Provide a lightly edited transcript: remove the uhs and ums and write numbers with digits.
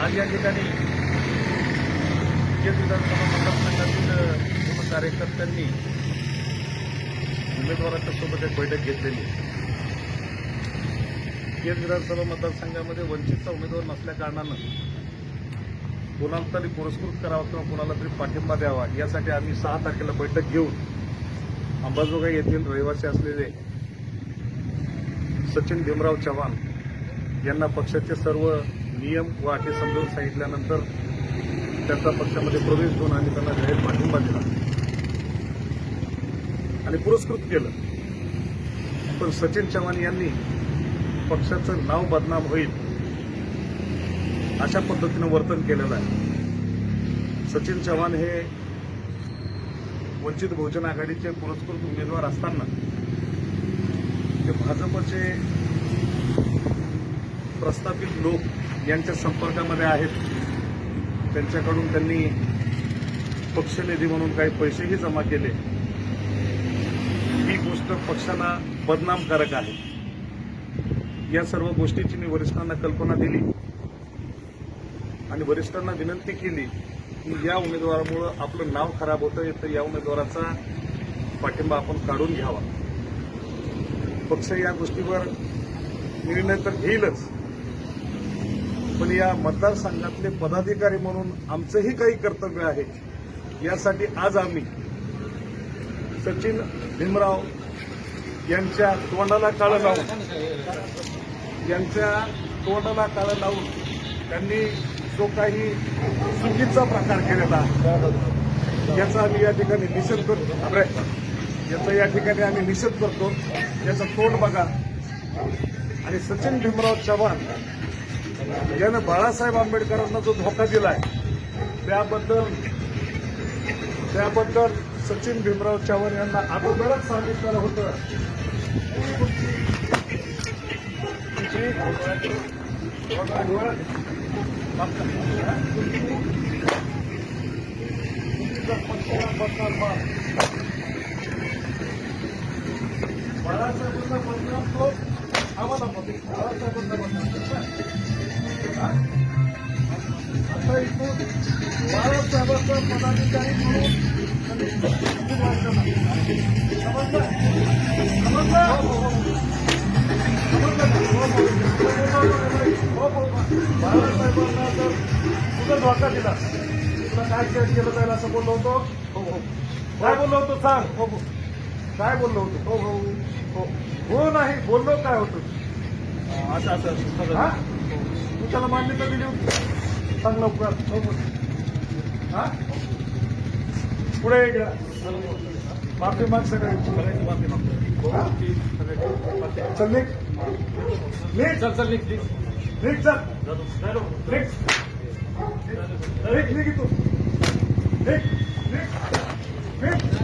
आज या ठिकाणी केज विधानसभा मतदारसंघातील कार्यकर्त्यांनी उमेदवारांच्या सोबत एक बैठक घेतलेली. केज विधानसभा मतदारसंघामध्ये वंचितचा उमेदवार नसल्या कारणानं कोणाला तरी पुरस्कृत करावा किंवा कोणाला तरी पाठिंबा द्यावा यासाठी आम्ही 6 तारखेला बैठक घेऊन अंबाजोगाई येथील रहिवासी असलेले सचिन भीमराव चव्हाण यांना पक्षाचे सर्व नियम व अटी समजावून सांगितल्यानंतर त्यांचा पक्षामध्ये प्रवेश घेऊन आम्ही त्यांना जाहीर पाठिंबा दिला आणि पुरस्कृत केलं. पण सचिन चव्हाण यांनी पक्षाचं नाव बदनाम होईल अशा पद्धतीनं वर्तन केलेलं आहे. सचिन चव्हाण हे वंचित बहुजन आघाडीचे पुरस्कृत उमेदवार असताना ते भाजपचे प्रस्थापित लोक यांच्या संपर्कामध्ये आहेत. त्यांच्याकडून त्यांनी पक्षनिधी म्हणून काही पैसेही जमा केले. ही गोष्ट पक्षाला बदनामकारक आहे. या सर्व गोष्टीची मी वरिष्ठांना कल्पना दिली आणि वरिष्ठांना विनंती केली की या उमेदवारामुळे आपलं नाव खराब होतं, तर या उमेदवाराचा पाठिंबा आपण काढून घ्यावा. पक्ष या गोष्टीवर निर्णय तर घेईलच, पण या मतदारसंघातले पदाधिकारी म्हणून आमचंही काही कर्तव्य आहे. यासाठी आज आम्ही सचिन भीमराव यांच्या तोंडाला काळं लावून त्यांनी जो काही चुकीचा प्रकार केलेला आहे याचा आम्ही या ठिकाणी निषेध करतो. आम्ही निषेध करतो. याचं तोंड बघा. आणि सचिन भीमराव चव्हाण यानं बाळासाहेब आंबेडकरांना जो धोका दिलाय त्याबद्दल सचिन भीमराव चव्हाण यांना अगोदरच सांगितलेलं होतं. बाळासाहेबांना बदनाम तो आम्हाला बाळासाहेबांना बदनाम आता इथून बाळासाहेबांचा पदाधिकारी बाळासाहेबांना जर तुझा धोका दिला तुला काय केलं जाईल असं बोललो होतो. काय बोललो होतो सांग. हो काय बोललो होतो. हो हो हो हो नाही बोललो काय होतं असं हा तू त्याला मान्यता दिली होती. सांग लवकर. हा पुढे गेला माफी माग सगळ्यांची माफी मागतो. चल नीट चल नीट चल नीट तू नीट